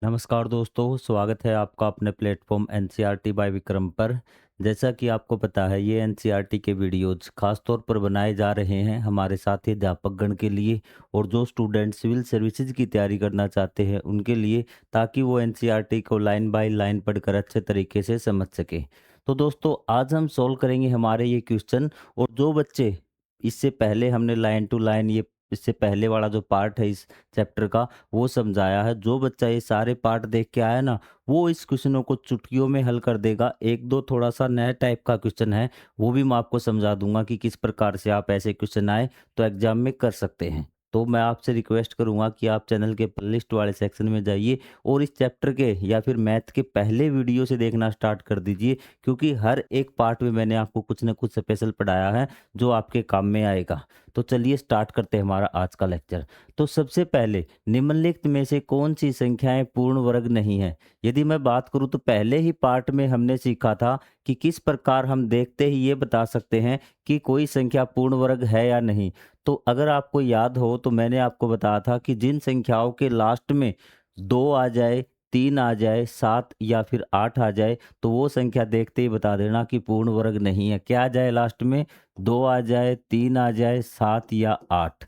नमस्कार दोस्तों, स्वागत है आपका अपने प्लेटफॉर्म एनसीईआरटी बाय विक्रम पर। जैसा कि आपको पता है, ये एनसीईआरटी के वीडियोज़ खास तौर पर बनाए जा रहे हैं हमारे साथी अध्यापकगण के लिए और जो स्टूडेंट सिविल सर्विसेज की तैयारी करना चाहते हैं उनके लिए, ताकि वो एनसीईआरटी को लाइन बाय लाइन पढ़कर अच्छे तरीके से समझ सकें। तो दोस्तों, आज हम सॉल्व करेंगे हमारे ये क्वेश्चन। और जो बच्चे इससे पहले हमने लाइन टू लाइन ये इससे पहले वाला जो पार्ट है इस चैप्टर का वो समझाया है, जो बच्चा ये सारे पार्ट देख के आया ना, वो इस क्वेश्चनों को चुटकियों में हल कर देगा। एक दो थोड़ा सा नया टाइप का क्वेश्चन है, वो भी मैं आपको समझा दूंगा कि किस प्रकार से आप ऐसे क्वेश्चन आए तो एग्जाम में कर सकते हैं। तो मैं आपसे रिक्वेस्ट करूंगा कि आप चैनल के प्लेलिस्ट वाले सेक्शन में जाइए और इस चैप्टर के या फिर मैथ के पहले वीडियो से देखना स्टार्ट कर दीजिए, क्योंकि हर एक पार्ट में मैंने आपको कुछ न कुछ स्पेशल पढ़ाया है जो आपके काम में आएगा। तो चलिए स्टार्ट करते हैं हमारा आज का लेक्चर। तो सबसे पहले, निम्नलिखित में से कौन सी संख्याएं पूर्ण वर्ग नहीं है? यदि मैं बात करूं तो पहले ही पार्ट में हमने सीखा था कि किस प्रकार हम देखते ही ये बता सकते हैं कि कोई संख्या पूर्ण वर्ग है या नहीं। तो अगर आपको याद हो तो मैंने आपको बताया था कि जिन संख्याओं के लास्ट में 2 आ जाए, 3 आ जाए, 7 या फिर 8 आ जाए, तो वो संख्या देखते ही बता देना कि पूर्ण वर्ग नहीं है। क्या आ जाए लास्ट में? 2 आ जाए, 3 आ जाए, 7 या 8,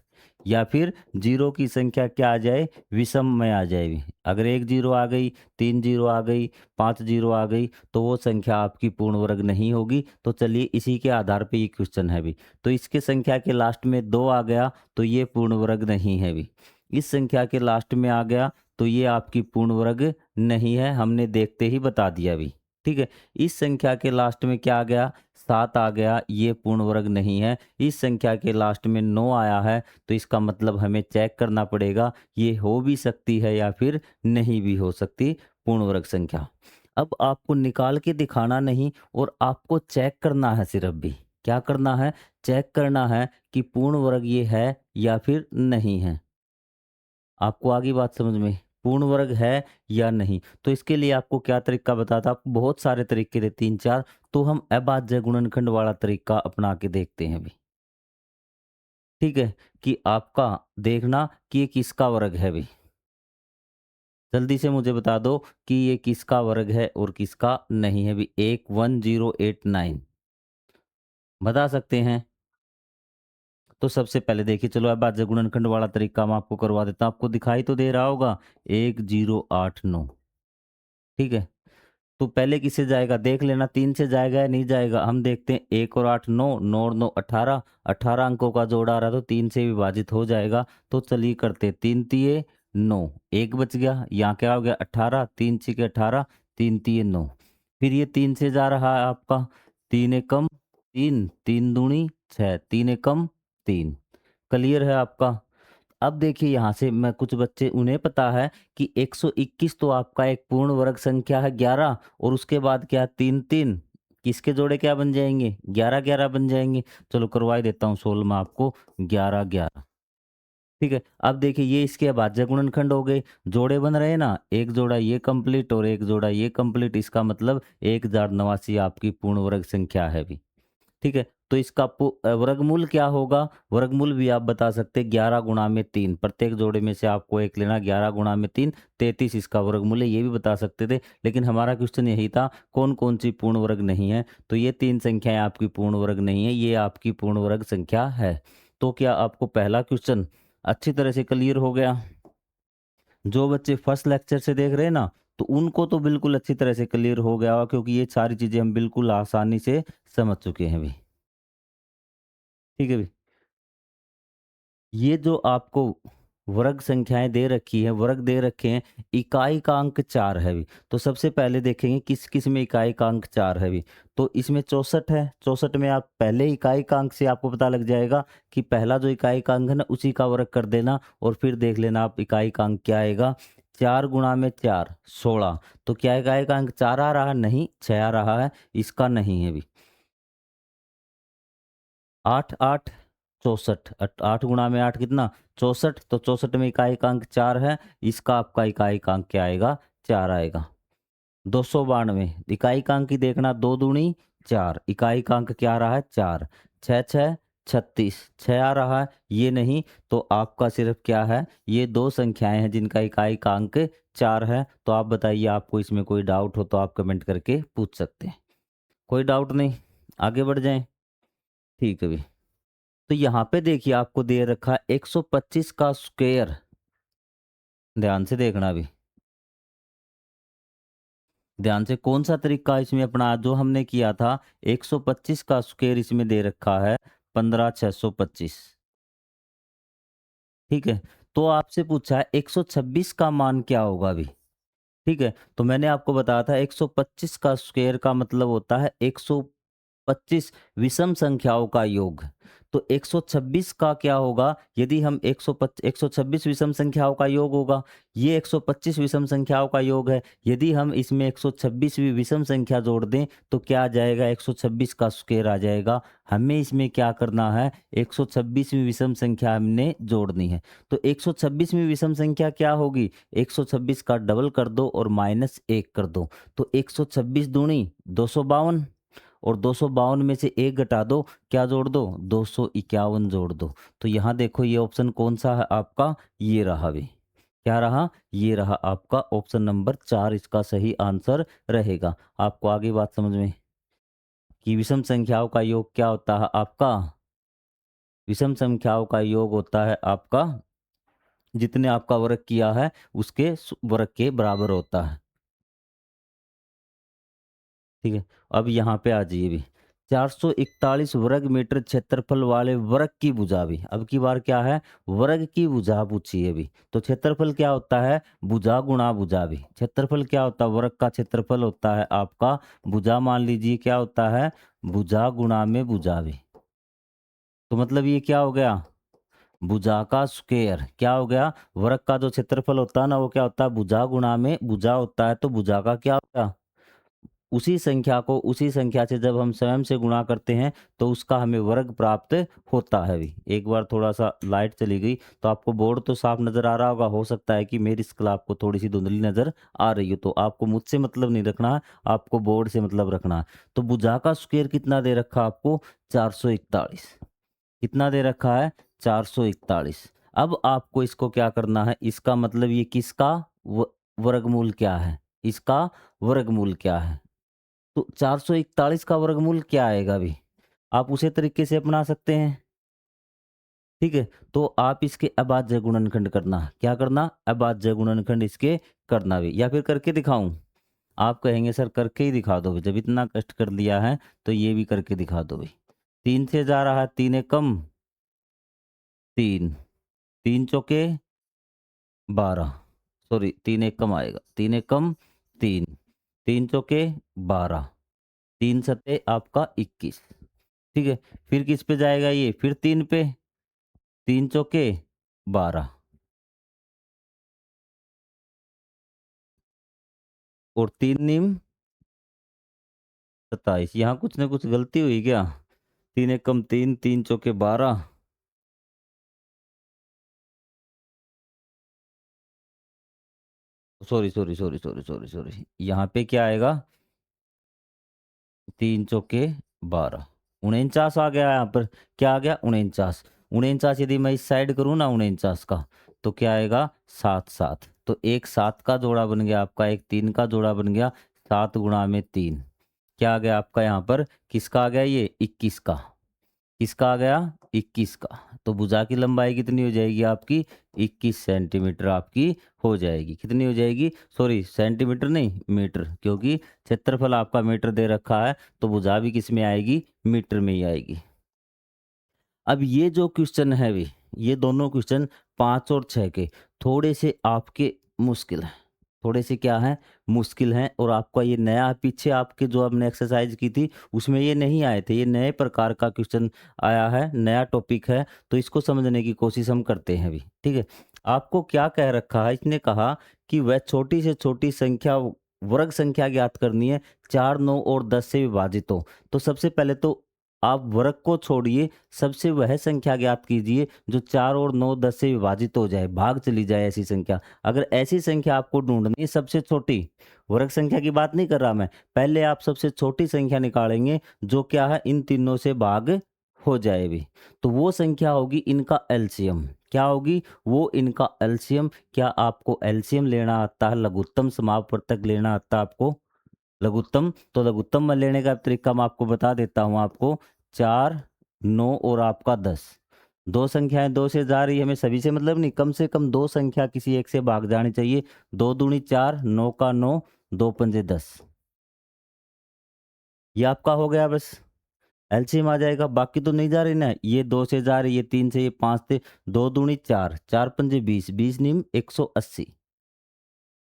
या फिर जीरो की संख्या क्या आ जाए? विषम में आ जाए। अगर एक जीरो आ गई, 3 जीरो आ गई, 5 जीरो आ गई, तो वो संख्या आपकी पूर्ण वर्ग नहीं होगी। तो चलिए इसी के आधार पे ये क्वेश्चन है भी। तो इसके संख्या के लास्ट में 2 आ गया तो ये पूर्ण वर्ग नहीं है भी। इस संख्या के लास्ट में आ गया तो ये आपकी पूर्ण वर्ग नहीं है, हमने देखते ही बता दिया भी। ठीक है। इस संख्या के लास्ट में क्या आ गया? 7 आ गया, ये पूर्ण वर्ग नहीं है। इस संख्या के लास्ट में 9 आया है, तो इसका मतलब हमें चेक करना पड़ेगा ये हो भी सकती है या फिर नहीं भी हो सकती पूर्ण वर्ग संख्या। अब आपको निकाल के दिखाना नहीं और आपको चेक करना है सिर्फ भी। क्या करना है? चेक करना है कि पूर्ण वर्ग ये है या फिर नहीं है। आपको आगे बात समझ में? पूर्ण वर्ग है या नहीं? तो इसके लिए आपको क्या तरीका बताता, आपको बहुत सारे तरीके थे, 3-4। तो हम अभाज्य गुणनखंड वाला तरीका अपना के देखते हैं भी। ठीक है, कि आपका देखना कि ये किसका वर्ग है भी। जल्दी से मुझे बता दो कि ये किसका वर्ग है और किसका नहीं है भी। 11089 बता सकते हैं? तो सबसे पहले देखिए, चलो अभाज्य गुणनखंड वाला तरीका मैं आपको करवा देता हूँ। आपको दिखाई तो दे रहा होगा 1089। ठीक है। तो पहले किससे जाएगा देख लेना, 3 से जाएगा या नहीं जाएगा। हम देखते हैं, 1 और 8 9, 9 और 9 18, 18 अंकों का जोड़ आ रहा है तो 3 से विभाजित हो जाएगा। तो चलिए करते, 3 तिये 9, एक बच गया। यहाँ क्या हो गया? 18, 3 छिके 18, 3 तिये 9। फिर ये 3 से जा रहा है आपका, 3 एकम 3, 3 दूनी 6, 3 एकम 3। क्लियर है आपका? अब देखिए यहाँ से मैं कुछ बच्चे उन्हें पता है कि 121 तो आपका एक पूर्ण वर्ग संख्या है 11, और उसके बाद क्या? 3 3, किसके जोड़े क्या बन जाएंगे? 11 11 बन जाएंगे। चलो करवा ही देता हूँ सोल्व में आपको। 11 11। ठीक है। अब देखिए ये इसके अभाज्य गुणनखंड हो गए, जोड़े बन रहे हैं ना, एक जोड़ा ये कंप्लीट और एक जोड़ा ये कंप्लीट, इसका मतलब 1089 आपकी पूर्ण वर्ग संख्या है भी। ठीक है। तो इसका वर्गमूल क्या होगा? वर्गमूल भी आप बता सकते हैं, 11 गुणा में 3, प्रत्येक जोड़े में से आपको एक लेना। 11 गुणा में 3 33 इसका वर्गमूल है, ये भी बता सकते थे। लेकिन हमारा क्वेश्चन यही था कौन कौन सी पूर्ण वर्ग नहीं है। तो ये 3 संख्याएं आपकी पूर्ण वर्ग नहीं है, ये आपकी पूर्ण वर्ग संख्या है। तो क्या आपको पहला क्वेश्चन अच्छी तरह से क्लियर हो गया? जो बच्चे फर्स्ट लेक्चर से देख रहे हैं ना, तो उनको तो बिल्कुल अच्छी तरह से क्लियर हो गया होगा, क्योंकि ये सारी चीजें हम बिल्कुल आसानी से समझ चुके हैं भी। ठीक है भी। ये जो आपको वर्ग संख्याएं दे रखी है, वर्ग दे रखे हैं, इकाई का अंक 4 है भी। तो सबसे पहले देखेंगे किस किस में इकाई का अंक 4 है भी। तो इसमें 64 है, 64 में आप पहले इकाई का अंक से आपको पता लग जाएगा कि पहला जो इकाई का अंक है ना उसी का वर्ग कर देना, और फिर देख लेना आप इकाई का अंक क्या आएगा। 4 गुणा में 4 16। तो क्या इकाई का अंक 4 आ रहा है? नहीं, 6 आ रहा है, इसका नहीं है भी। 8 8 64, 8 गुणा में 8 कितना? 64। तो 64 में इकाई का अंक 4 है, इसका आपका इकाई का अंक क्या आएगा? 4 आएगा। 292 इकाई का अंक ही देखना, 2 दूनी 4, इकाई का अंक क्या आ रहा है? 4। 6 6 36 6 आ रहा है, ये नहीं, तो आपका सिर्फ क्या है, ये दो संख्याएं हैं जिनका इकाई का अंक 4 है। तो आप बताइए, आपको इसमें कोई डाउट हो तो आप कमेंट करके पूछ सकते हैं। कोई डाउट नहीं, आगे बढ़ जाएं। ठीक है भी। तो यहाँ पे देखिए आपको दे रखा है 125 का स्क्वायर। ध्यान से देखना भी, ध्यान से, कौन सा तरीका इसमें अपना जो हमने किया था। 125 का स्क्वायर इसमें दे रखा है 15625। ठीक है। तो आपसे पूछा है 126 का मान क्या होगा अभी। ठीक है, तो मैंने आपको बताया था 125 का स्क्वायर का मतलब होता है 125 विषम संख्याओं का योग। तो 126 का क्या होगा, यदि हम 126 विषम संख्याओं का योग होगा, ये 125 विषम संख्याओं का योग है। यदि हम इसमें 126वीं विषम संख्या जोड़ दें तो क्या आ जाएगा, 126 का स्क्वायर आ जाएगा। हमें इसमें क्या करना है, 126वीं विषम संख्या हमने जोड़नी है। तो 126वीं विषम संख्या क्या होगी, 126 का डबल कर दो और -1 कर दो। तो 126 दूनी 252, और 252 में से 1 घटा दो, क्या जोड़ दो, 251 जोड़ दो। तो यहाँ देखो ये ऑप्शन कौन सा है आपका, ये रहा भी। क्या रहा, ये रहा आपका ऑप्शन नंबर 4 इसका सही आंसर रहेगा। आपको आगे बात समझ में कि विषम संख्याओं का योग क्या होता है आपका, विषम संख्याओं का योग होता है आपका जितने आपका वर्ग किया है उसके वर्ग के बराबर होता है। ठीक है, अब यहाँ पे आ जाइए भी। 441 वर्ग मीटर क्षेत्रफल वाले वर्ग की भुजा भी, अब की बार क्या है, वर्ग की भुजा पूछी है भी। तो क्षेत्रफल क्या होता है, भुजा गुणा भुजा भी। क्षेत्रफल क्या होता है, वर्ग का क्षेत्रफल होता है आपका, भुजा मान लीजिए क्या होता है, भुजा गुणा में भुजा भी। तो मतलब ये क्या हो गया, भुजा का स्क्वायर। क्या हो गया, वर्ग का जो क्षेत्रफल होता है ना वो क्या होता है, भुजा गुणा में भुजा होता है। तो भुजा का क्या होता है, उसी संख्या को उसी संख्या से जब हम स्वयं से गुणा करते हैं तो उसका हमें वर्ग प्राप्त होता है भी। एक बार थोड़ा सा लाइट चली गई तो आपको बोर्ड तो साफ नजर आ रहा होगा, हो सकता है कि मेरी स्कल आपको थोड़ी सी धुंधली नजर आ रही हो। तो आपको मुझसे मतलब नहीं रखना है, आपको बोर्ड से मतलब रखना है। तो भुजा का स्क्वायर कितना दे रखा आपको, 441। कितना दे रखा है, 441। अब आपको इसको क्या करना है, इसका मतलब ये किसका वर्गमूल क्या है, इसका वर्गमूल क्या है। तो 441 का वर्गमूल क्या आएगा अभी, आप उसी तरीके से अपना सकते हैं। ठीक है, तो आप इसके अभाज्य गुणनखंड करना, क्या करना, अभाज्य गुणनखंड इसके करना भी, या फिर करके दिखाऊं। आप कहेंगे सर करके ही दिखा दो भी, जब इतना कष्ट कर लिया है तो ये भी करके दिखा दो भी। 3 से जा रहा है, 3 एक कम 3, 3 चौके 12, सॉरी 3 एक कम आएगा, 3 एक कम 3, 3 चौके 12, 3 सते आपका 21। ठीक है, फिर किस पे जाएगा ये, फिर 3 पे, 3 चौके 12 और 3 नीम 27। यहाँ कुछ ना कुछ गलती हुई क्या, 3 एक कम 3, 3 चौके 12, sorry sorry sorry sorry sorry sorry, यहाँ पे क्या आएगा, 3 चौके 12, 49 आ गया यहाँ पर। क्या आ गया, 49। 49 यदि मैं इस साइड करूँ ना 49 का, तो क्या आएगा, 7 7। तो एक 7 का जोड़ा बन गया आपका, एक 3 का जोड़ा बन गया, 7 गुणा में 3। क्या आ गया आपका यहाँ पर, किसका आ गया ये, 21 का। किसका आ गया, 21 का। तो भुजा की लंबाई कितनी हो जाएगी आपकी, 21 सेंटीमीटर आपकी हो जाएगी। कितनी हो जाएगी, सॉरी सेंटीमीटर नहीं मीटर, क्योंकि क्षेत्रफल आपका मीटर दे रखा है तो भुजा भी किस में आएगी, मीटर में ही आएगी। अब ये जो क्वेश्चन है भी, ये दोनों क्वेश्चन 5 और 6 के थोड़े से आपके मुश्किल हैं, थोड़े से क्या है, मुश्किल हैं। और आपका ये नया पीछे आपके जो आपने एक्सरसाइज की थी उसमें ये नहीं आए थे, ये नए प्रकार का क्वेश्चन आया है, नया टॉपिक है। तो इसको समझने की कोशिश हम करते हैं अभी। ठीक है, आपको क्या कह रखा है, इसने कहा कि वह छोटी से छोटी संख्या वर्ग संख्या ज्ञात करनी है 4 9 और 10 से विभाजित हो। तो सबसे पहले तो आप वर्ग को छोड़िए, सबसे वह संख्या ज्ञात कीजिए जो 4 और 9 10 से विभाजित हो जाए, भाग चली जाए ऐसी संख्या। अगर ऐसी संख्या आपको ढूंढनी है सबसे छोटी, वर्ग संख्या की बात नहीं कर रहा मैं, पहले आप सबसे छोटी संख्या निकालेंगे जो क्या है, इन तीनों से भाग हो जाए भी, तो वो संख्या होगी इनका एलसीएम। क्या होगी? वो इनका एलसीएम। क्या आपको एलसीएम लेना आता है? लघुत्तम समापवर्तक लेना आता है आपको? लघुत्तम, तो लघुत्तम में लेने का तरीका मैं आपको बता देता हूँ आपको। 4, 9 और आपका 10। 2 संख्याएँ 2 से जा रही है, हमें सभी से मतलब नहीं, कम से कम 2 संख्या किसी एक से भाग जानी चाहिए। 2 दूनी 4, 9 का 9, 2 पंजे 10। ये आपका हो गया बस, एलसीएम आ जाएगा। बाकी तो नहीं जा रही ना, ये 2 से जा रही है, 3 से, ये 5 से। 2 दूनी 4, 4 पंजे 20, 20 नीम 180।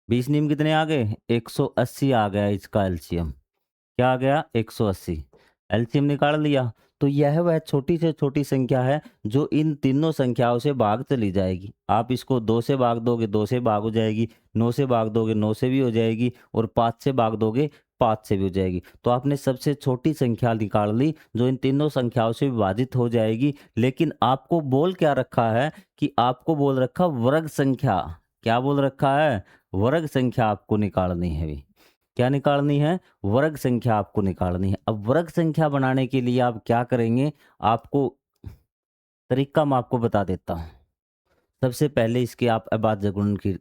20 नीम कितने आ गए? 180 आ गया इसका एलसीएम। क्या आ गया? 180। एलसीएम निकाल लिया। तो यह वह छोटी से छोटी संख्या है जो इन तीनों संख्याओं से भाग चली जाएगी। आप इसको 2 से भाग दोगे, 2 से भाग हो जाएगी। 9 से भाग दोगे, 9 से भी हो जाएगी। और 5 से भाग दोगे, 5 से भी हो जाएगी। तो आपने सबसे छोटी संख्या निकाल ली जो इन तीनों संख्याओं से विभाजित हो जाएगी। लेकिन आपको बोल क्या रखा है कि आपको बोल रखा वर्ग संख्या। क्या बोल रखा है? वर्ग संख्या आपको निकालनी है अभी। क्या निकालनी है? वर्ग संख्या आपको निकालनी है। अब वर्ग संख्या बनाने के लिए आप क्या करेंगे? आपको तरीका मैं आपको बता देता हूँ। सबसे पहले इसके आप अभाज्य गुणन की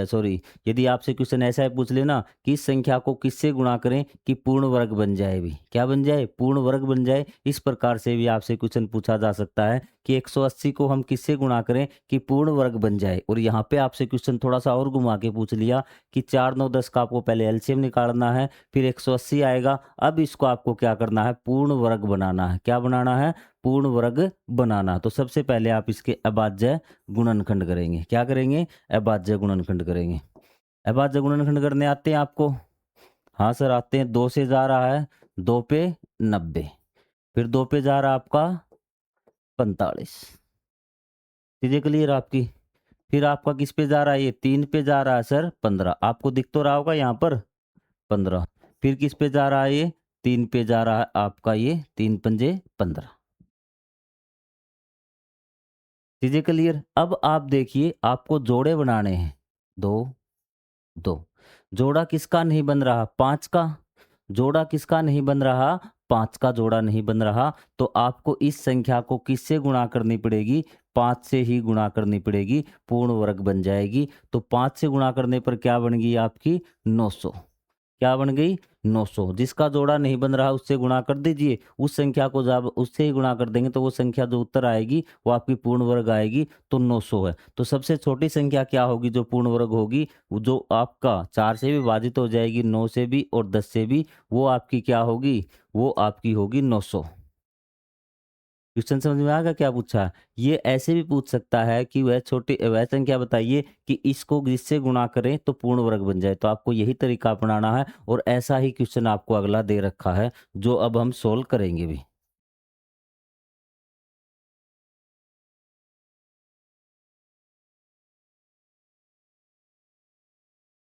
सॉरी, यदि आपसे क्वेश्चन ऐसा है पूछ लेना कि इस संख्या को किससे गुणा करें कि पूर्ण वर्ग बन जाए भी। क्या बन जाए? पूर्ण वर्ग बन जाए। इस प्रकार से भी आपसे क्वेश्चन पूछा जा सकता है कि 180 को हम किससे गुणा करें कि पूर्ण वर्ग बन जाए। और यहाँ पे आपसे क्वेश्चन थोड़ा सा और घुमा के पूछ लिया कि 4, 9, 10 का आपको पहले एलसीएम निकालना है, फिर 180 आएगा। अब इसको आपको क्या करना है? पूर्ण वर्ग बनाना है। क्या बनाना है? पूर्ण वर्ग बनाना। तो सबसे पहले आप इसके अभाज्य गुणनखंड करेंगे। क्या करेंगे? अभाज्य गुणनखंड करेंगे। अभाज्य गुणनखंड करने आते हैं आपको? हाँ सर आते हैं। 2 से जा रहा है 2 पे 90, फिर 2 पे जा रहा है आपका 45। चीजें क्लियर आपकी? फिर आपका किस पे जा रहा है? ये 3 पे जा रहा है सर 15। आपको दिख तो रहा होगा यहाँ पर 15। फिर किस पे जा रहा है? ये 3 पे जा रहा है आपका, ये 3 पंजे 15। चीजें क्लियर? अब आप देखिए, आपको जोड़े बनाने हैं। 2, 2। जोड़ा किसका नहीं बन रहा? 5 का। जोड़ा किसका नहीं बन रहा? 5 का जोड़ा नहीं बन रहा। तो आपको इस संख्या को किससे गुणा करनी पड़ेगी? 5 से ही गुणा करनी पड़ेगी, पूर्ण वर्ग बन जाएगी। तो 5 से गुणा करने पर क्या बन गई आपकी? 900। क्या बन गई? 900। जिसका जोड़ा नहीं बन रहा उससे गुणा कर दीजिए। उस संख्या को जब उससे ही गुणा कर देंगे तो वो संख्या जो उत्तर आएगी वो आपकी पूर्ण वर्ग आएगी। तो 900 है। तो सबसे छोटी संख्या क्या होगी जो पूर्ण वर्ग होगी? वो जो आपका 4 से भी विभाजित हो जाएगी, 9 से भी और 10 से भी, वो आपकी क्या होगी? वो आपकी होगी 900। क्वेश्चन समझ में आ गया क्या पूछा? ये ऐसे भी पूछ सकता है कि वह संख्या बताइए कि इसको जिससे गुणा करें तो पूर्ण वर्ग बन जाए। तो आपको यही तरीका अपनाना है और ऐसा ही क्वेश्चन आपको अगला दे रखा है जो अब हम सोल्व करेंगे भी।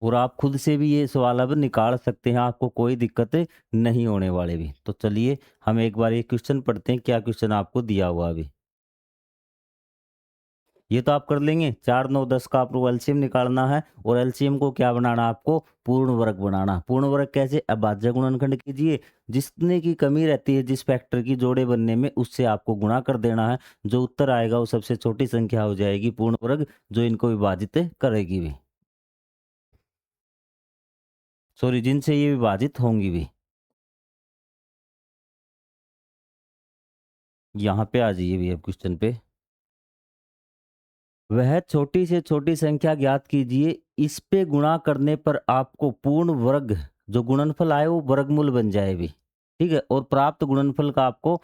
और आप खुद से भी ये सवाल अब निकाल सकते हैं, आपको कोई दिक्कत नहीं होने वाली भी। तो चलिए हम एक बार ये क्वेश्चन पढ़ते हैं, क्या क्वेश्चन आपको दिया हुआ अभी। ये तो आप कर लेंगे। 4, 9, 10 का आपको एलसीएम निकालना है और एलसीएम को क्या बनाना? आपको पूर्ण वर्ग बनाना। पूर्ण वर्ग कैसे? अभाज्य गुणनखंड कीजिए। जितने की कमी रहती है जिस फैक्टर की जोड़े बनने में, उससे आपको गुणा कर देना है। जो उत्तर आएगा वो सबसे छोटी संख्या हो जाएगी पूर्ण वर्ग, जो इनको विभाजित करेगी भी, सॉरी, जिनसे ये विभाजित होंगी भी। यहाँ पे आ जाइए भी अब क्वेश्चन पे। वह छोटी से छोटी संख्या ज्ञात कीजिए, इस पे गुणा करने पर आपको पूर्ण वर्ग जो गुणनफल आए वो वर्गमूल बन जाए भी। ठीक है? और प्राप्त गुणनफल का आपको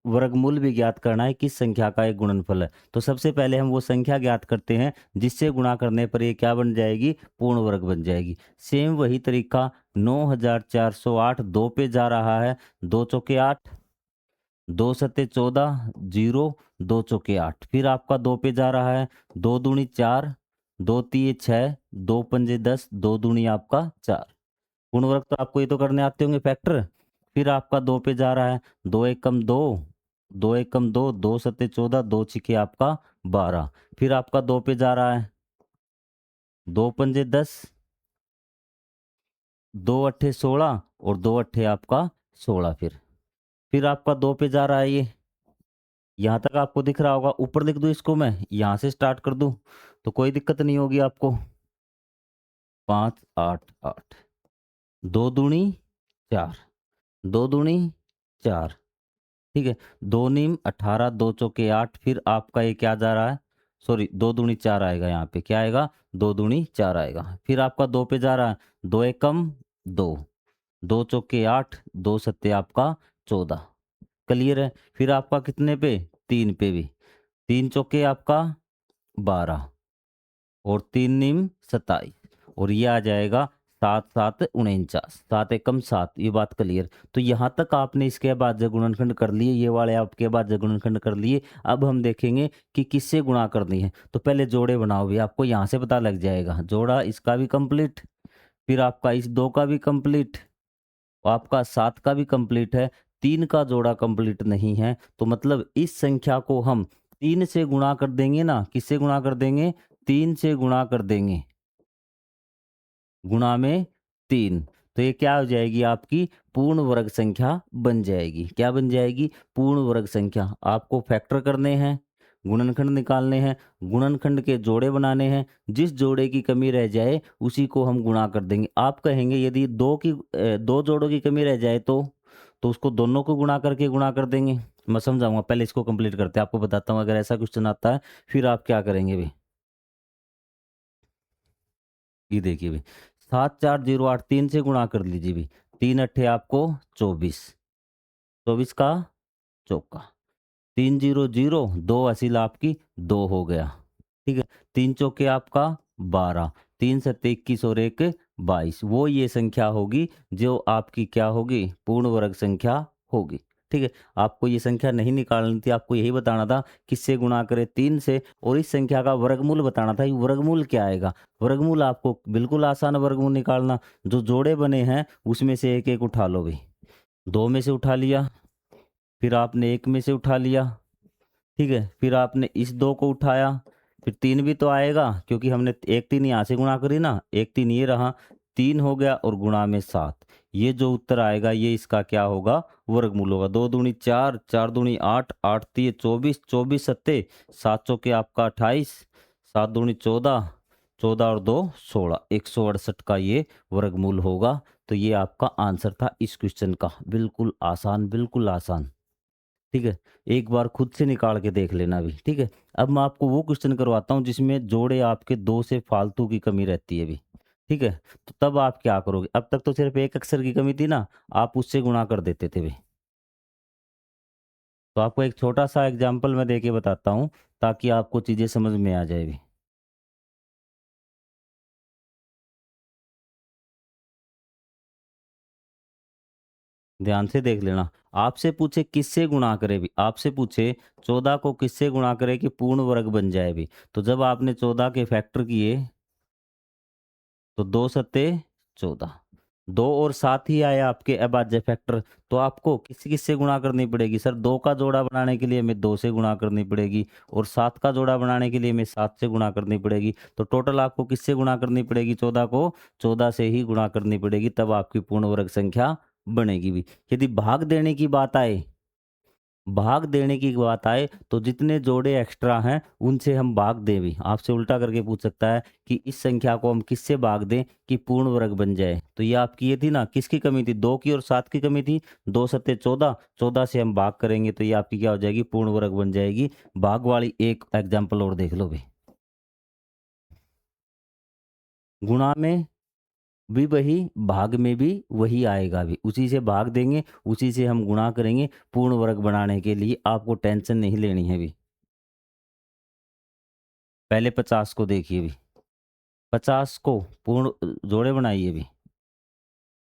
वर्गमूल भी ज्ञात करना है, किस संख्या का एक गुणनफल है। तो सबसे पहले हम वो संख्या ज्ञात करते हैं जिससे गुणा करने पर ये क्या बन जाएगी? पूर्ण वर्ग बन जाएगी। सेम वही तरीका। 9408 2 पे जा रहा है, 2 चौके 8, 2 सत्ते 14, 0, 2 चौके 8। फिर आपका 2 पे जा रहा है, 2 दूनी 4, 2 तिये 6, 2 पंजे 10, 2 दूनी आपका 4। पूर्ण वर्ग तो आपको ये तो करने आते होंगे फैक्टर। फिर आपका 2 पे जा रहा है, 2 एकम 2, 2 एकम 2, 2 सत्ते 14, 2 छिके आपका 12। फिर आपका 2 पे जा रहा है, 2 पंजे 10, 2 अट्ठे 16 और 2 अट्ठे आपका 16। फिर आपका 2 पे जा रहा है ये, यहाँ तक आपको दिख रहा होगा। ऊपर लिख दूँ इसको मैं, यहाँ से स्टार्ट कर दूँ, तो कोई दिक्कत नहीं होगी आपको। 5, 8, 8, 2 दूनी 4, 2 दूनी 4, ठीक है। 2 नीम 18, 2 चौके 8, फिर आपका ये क्या जा रहा है? सॉरी, 2 दूनी 4 आएगा यहाँ पे, क्या आएगा? 2 दूनी 4 आएगा। फिर आपका 2 पे जा रहा है, 2 एकम 2, 2 चौके 8, 2 सत्ते आपका 14, क्लियर है? फिर आपका कितने पे? 3 पे भी, 3 चौके आपका 12 और 3 नीम 27, और ये आ जाएगा 7 7 49, 7 एकम 7, ये बात क्लियर। तो यहाँ तक आपने इसके बाद गुणनखंड कर लिए, ये वाले आपके बाद गुणनखंड कर लिए। अब हम देखेंगे कि किससे गुणा करनी है। तो पहले जोड़े बनाओ भी, आपको यहाँ से पता लग जाएगा। जोड़ा इसका भी कंप्लीट, फिर आपका इस 2 का भी कंप्लीट, आपका 7 का भी कंप्लीट है, 3 का जोड़ा कंप्लीट नहीं है। तो मतलब इस संख्या को हम 3 से गुणा कर देंगे ना, किससे गुणा कर देंगे? 3 से गुणा कर देंगे, गुणा में 3। तो ये क्या हो जाएगी? आपकी पूर्ण वर्ग संख्या बन जाएगी। क्या बन जाएगी? पूर्ण वर्ग संख्या। आपको फैक्टर करने हैं, गुणनखंड निकालने हैं, गुणनखंड के जोड़े बनाने हैं। जिस जोड़े की कमी रह जाए उसी को हम गुणा कर देंगे। आप कहेंगे यदि दो जोड़ों की कमी रह जाए तो उसको दोनों को गुणा करके गुणा कर देंगे। मैं समझाऊंगा, पहले इसको कंप्लीट करते हैं, आपको बताता हूँ। अगर ऐसा क्वेश्चन आता है फिर आप क्या करेंगे भाई? ये देखिए भाई, 7408 3 से गुणा कर लीजिए भाई। 3 अट्ठे आपको 24, 24 का चौका, 300, 2 असील आपकी 2 हो गया, ठीक है। 3 चौके आपका 12, 3 सत्ते 21 और 1 22, वो ये संख्या होगी जो आपकी क्या होगी? पूर्ण वर्ग संख्या होगी, ठीक है। आपको ये संख्या नहीं निकालनी थी, आपको यही बताना था किससे गुणा करें? 3 से। और इस संख्या का वर्गमूल बताना था, ये वर्गमूल क्या आएगा? वर्गमूल आपको बिल्कुल आसान वर्गमूल निकालना। जो जोड़े बने हैं उसमें से एक एक उठा लो भाई। 2 में से उठा लिया, फिर आपने 1 में से उठा लिया, ठीक है। फिर आपने इस 2 को उठाया, फिर 3 भी तो आएगा क्योंकि हमने 1 3 यहाँ से गुणा करी ना, 1 3 ये रहा, 3 हो गया और गुणा में 7। ये जो उत्तर आएगा ये इसका क्या होगा? वर्गमूल होगा। 2 दूनी 4, 4 दूनी 8, 8 3 24, 24 सत्ते 7 चौके आपका 28, 7 दूनी 14, 14 और 2 16, 168 का ये वर्गमूल होगा। तो ये आपका आंसर था इस क्वेश्चन का। बिल्कुल आसान, बिल्कुल आसान, ठीक है। एक बार खुद से निकाल के देख लेना भी, ठीक है। अब मैं आपको वो क्वेश्चन करवाता हूँ जिसमें जोड़े आपके 2 से फालतू की कमी रहती है भी, ठीक है। तो तब आप क्या करोगे? अब तक तो सिर्फ एक अक्षर की कमी थी ना, आप उससे गुणा कर देते थे भी। तो आपको एक छोटा सा एग्जाम्पल मैं दे के बताता हूँ ताकि आपको चीज़ें समझ में आ जाए भी। ध्यान से देख लेना। आपसे पूछे किससे गुणा करे भी, आपसे पूछे 14 को किससे गुणा करे कि पूर्ण वर्ग बन जाए भी। तो जब आपने 14 के फैक्टर किए तो 2 सत्ते 14, 2 और 7 ही आया आपके अभाज्य फैक्टर। तो आपको किससे गुणा करनी पड़ेगी? सर 2 का जोड़ा बनाने के लिए हमें 2 से गुणा करनी पड़ेगी और 7 का जोड़ा बनाने के लिए हमें 7 से गुणा करनी पड़ेगी। तो टोटल आपको किससे गुणा करनी पड़ेगी? 14 को 14 से ही गुणा करनी पड़ेगी, तब आपकी पूर्ण वर्ग संख्या बनेगी भी। यदि भाग देने की बात आए, भाग देने की बात आए तो जितने जोड़े एक्स्ट्रा हैं उनसे हम भाग दें भी। आपसे उल्टा करके पूछ सकता है कि इस संख्या को हम किससे भाग दें कि पूर्ण वर्ग बन जाए। तो ये आपकी ये थी ना, किसकी कमी थी? 2 की और 7 की कमी थी। 2 सत्ते 14, 14 से हम भाग करेंगे तो ये आपकी क्या हो जाएगी? पूर्ण वर्ग बन जाएगी। भाग वाली एक एग्जाम्पल और देख लो भाई। गुणा में भी वही, भाग में भी वही आएगा भी। उसी से भाग देंगे, उसी से हम गुणा करेंगे पूर्ण वर्ग बनाने के लिए। आपको टेंशन नहीं लेनी है भी। पहले 50 को देखिए भी, 50 को पूर्ण जोड़े बनाइए भी।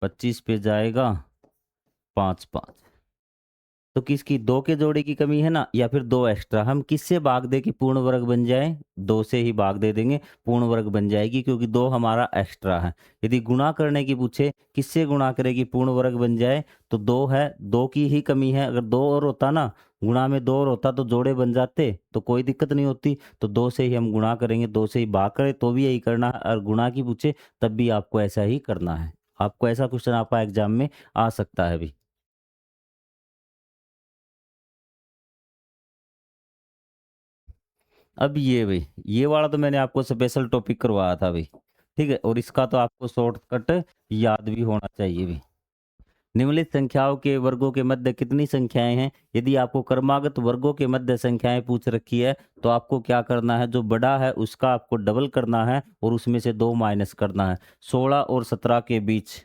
25 पे जाएगा 5 5, तो किसकी? 2 के जोड़े की कमी है ना, या फिर 2 एक्स्ट्रा। हम किससे भाग दे कि पूर्ण वर्ग बन जाए? 2 से ही भाग दे देंगे, पूर्ण वर्ग बन जाएगी क्योंकि 2 हमारा एक्स्ट्रा है। यदि गुणा करने की पूछे किससे गुणा करे कि पूर्ण वर्ग बन जाए, तो 2 है, 2 की ही कमी है। अगर 2 और होता ना, गुणा में 2 और होता तो जोड़े बन जाते, तो कोई दिक्कत नहीं होती। तो 2 से ही हम गुणा करेंगे, 2 से ही भाग करें तो भी यही करना है, और गुणा की पूछे तब भी आपको ऐसा ही करना है। आपको ऐसा क्वेश्चन आपका एग्जाम में आ सकता है भी। अब ये भाई, ये वाला तो मैंने आपको स्पेशल टॉपिक करवाया था भाई, ठीक है, और इसका तो आपको शॉर्टकट याद भी होना चाहिए भाई। निम्नलिखित संख्याओं के वर्गों के मध्य कितनी संख्याएं हैं? यदि आपको क्रमागत वर्गों के मध्य संख्याएं पूछ रखी है तो आपको क्या करना है, जो बड़ा है उसका आपको डबल करना है और उसमें से 2 माइनस करना है। 16 और 17 के बीच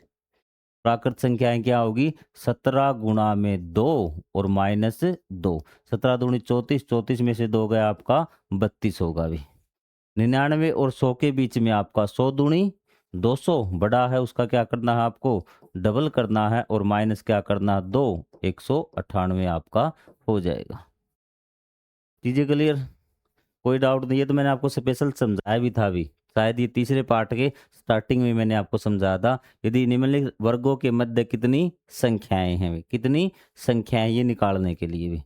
प्राकृत संख्याएं क्या होगी? 17 गुणा में 2 और माइनस 2। 17 दूनी 34, 34 में से 2 गया आपका 32 होगा भी। 99 और 100 के बीच में आपका 100 दूनी 200, बड़ा है उसका क्या करना है, आपको डबल करना है और माइनस क्या करना है, 2, 198 आपका हो जाएगा। चीजें क्लियर? कोई डाउट नहीं है? तो मैंने आपको स्पेशल समझाया भी था अभी, शायद ये तीसरे पार्ट के स्टार्टिंग में मैंने आपको समझाया था। यदि निम्नलिखित वर्गों के मध्य कितनी संख्याएं हैं, कितनी संख्याएं, ये निकालने के लिए भी।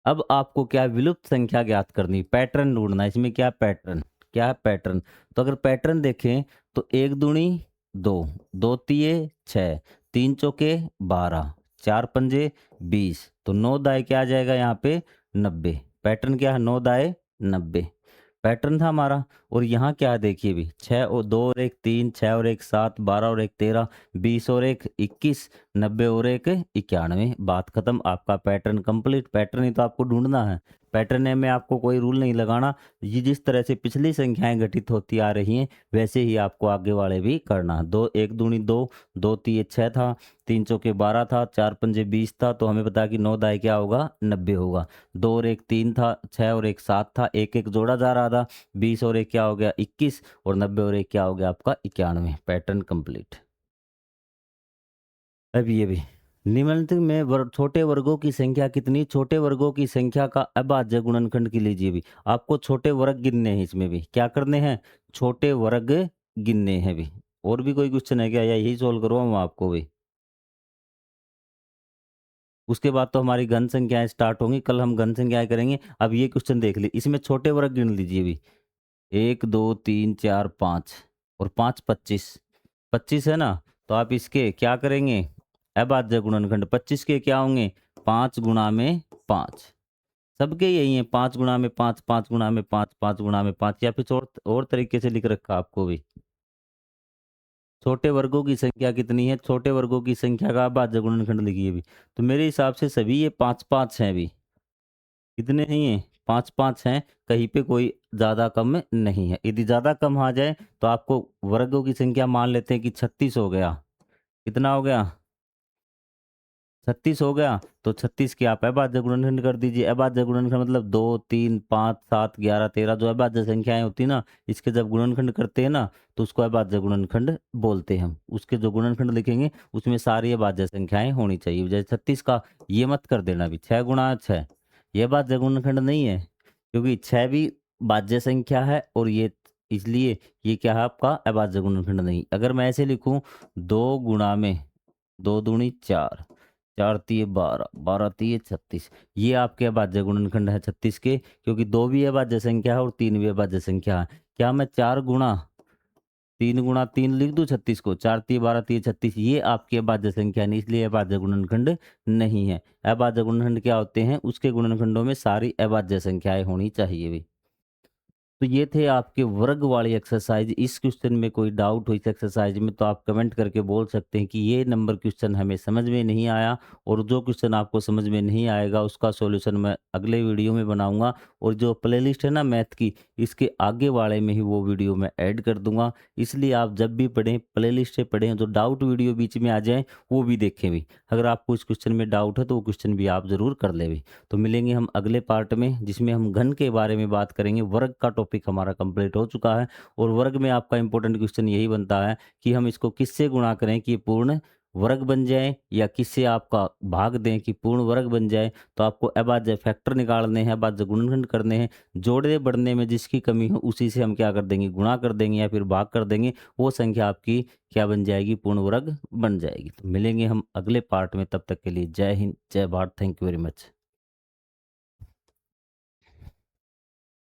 अब आपको क्या विलुप्त संख्या ज्ञात करनी, पैटर्न ढूंढना है। इसमें क्या पैटर्न, क्या है पैटर्न? तो अगर पैटर्न देखें तो 1 दूनी 2, 2 तिये 6, 3 चौके 12, 4 पंजे 20, तो 9 दाए क्या आ जाएगा यहाँ पे 90। पैटर्न क्या है, 9 दाए 90 पैटर्न था हमारा। और यहाँ क्या है देखिए भी, 6 और 2 और 1 3, 6 और 1 7, 12 और 1 13, 20 और 1 21, 90 और 1 91। बात खत्म, आपका पैटर्न कंप्लीट। पैटर्न ही तो आपको ढूंढना है, पैटर्न में आपको कोई रूल नहीं लगाना। ये जिस तरह से पिछली संख्याएं घटित होती आ रही हैं वैसे ही आपको आगे वाले भी करना है। 2 1 दूनी 2, 2 तिये 6 था, 3 चौके 12 था, 4 पंजे 20 था, तो हमें पता कि 9 दाए क्या होगा 90 होगा। 2 और 1 3 था, 6 और 1 7 था, एक एक जोड़ा जा रहा था, 20 और 1 क्या हो गया 21 और 90 और 1 क्या हो गया आपका 91। Pattern complete. अब ये भी, निम्नलिखित में छोटे वर्गों की संख्या कितनी? छोटे वर्गों की संख्या का अभाज्य गुणनखंड की लीजिए भी। आपको छोटे वर्ग गिनने हैं, इसमें भी क्या करने हैं, छोटे वर्ग गिनने हैं भी। और भी कोई क्वेश्चन है क्या, या यही सोल्व करवाऊँ आपको भी? उसके बाद तो हमारी घन संख्याएं स्टार्ट होंगी, कल हम घन संख्याएं करेंगे। अब ये क्वेश्चन देख ली, इसमें छोटे वर्ग गिन लीजिए भी। 1 2 3 4 5 और 5 25, 25 है ना, तो आप इसके क्या करेंगे, अभाज्य गुणनखंड 25 के क्या होंगे, 5 गुणा में 5। सबके यही है, 5 गुणा में 5, 5 गुणा में 5, 5 गुणा में 5, या फिर और तरीके से लिख रखा आपको भी। छोटे वर्गों की संख्या कितनी है, छोटे वर्गों की संख्या का अभाज्य गुणनखंड लिखिए भी। तो मेरे हिसाब से सभी ये 5 5 हैं भी। कितने नहीं है, 5 5 हैं, कहीं पे कोई ज़्यादा कम नहीं है। यदि ज़्यादा कम आ जाए तो आपको वर्गों की संख्या मान लेते हैं कि 36 हो गया। कितना हो गया, 36 हो गया, तो 36 की आप अभाज्य गुणनखंड कर दीजिए। अभाज्य गुणनखंड मतलब 2 3 5 7 11 13, जो अभाज्य संख्याएं होती ना, इसके जब गुणनखंड करते हैं ना तो उसको अभाज्य गुणनखंड बोलते हैं हम। उसके जो गुणनखंड लिखेंगे उसमें सारी अभाज्य संख्याएं होनी चाहिए। जैसे 36 का ये मत कर देना भी 6 गुणा 6, ये अभाज्य गुणनखंड नहीं है, क्योंकि 6 भी भाज्य संख्या है और ये, इसलिए ये क्या है आपका अभाज्य गुणनखंड नहीं। अगर मैं ऐसे लिखूं 2 गुणा में 2 दूनी 4, 4 तिये 12, 12 तिये 36, ये आपके अभाज्य गुणनखंड है 36 के, क्योंकि 2 भी अभाज्य संख्या है और 3 भी अभाज्य संख्या है। क्या मैं 4 गुणा 3 गुणा 3 लिख दूं 36 को, 4 तिये 12 तिये 36, ये आपकी अभाज्य संख्या नहीं, इसलिए अभाज्य गुणनखंड नहीं है। अभाज्य गुणनखंड क्या होते हैं, उसके गुणनखंडों में सारी अभाज्य संख्याएं होनी चाहिए भी। तो ये थे आपके वर्ग वाली एक्सरसाइज। इस क्वेश्चन में कोई डाउट हो इस एक्सरसाइज में तो आप कमेंट करके बोल सकते हैं कि ये नंबर क्वेश्चन हमें समझ में नहीं आया, और जो क्वेश्चन आपको समझ में नहीं आएगा उसका सॉल्यूशन मैं अगले वीडियो में बनाऊंगा। और जो प्लेलिस्ट है ना मैथ की, इसके आगे वाले में ही वो वीडियो मैं ऐड कर दूंगा। इसलिए आप जब भी पढ़ें प्लेलिस्ट से पढ़ें, जो डाउट वीडियो बीच में आ जाए वो भी देखें भी। अगर आपको इस क्वेश्चन में डाउट है तो वो क्वेश्चन भी आप ज़रूर कर ले भी। तो मिलेंगे हम अगले पार्ट में, जिसमें हम घन के बारे में बात करेंगे। वर्ग का टॉपिक हमारा कंप्लीट हो चुका है, और वर्ग में आपका इंपॉर्टेंट क्वेश्चन यही बनता है कि हम इसको किससे गुणा करें कि ये पूर्ण वर्ग बन जाए, या किससे आपका भाग दें कि पूर्ण वर्ग बन जाए। तो आपको अभाज्य फैक्टर निकालने हैं, अभाज्य गुणनखंड करने हैं। जोड़ने बढ़ने में जिसकी कमी हो उसी से हम क्या कर देंगे, गुणा कर देंगे या फिर भाग कर देंगे। वो संख्या आपकी क्या बन जाएगी, पूर्ण वर्ग बन जाएगी। तो मिलेंगे हम अगले पार्ट में, तब तक के लिए जय हिंद जय Bharat. Thank you very much.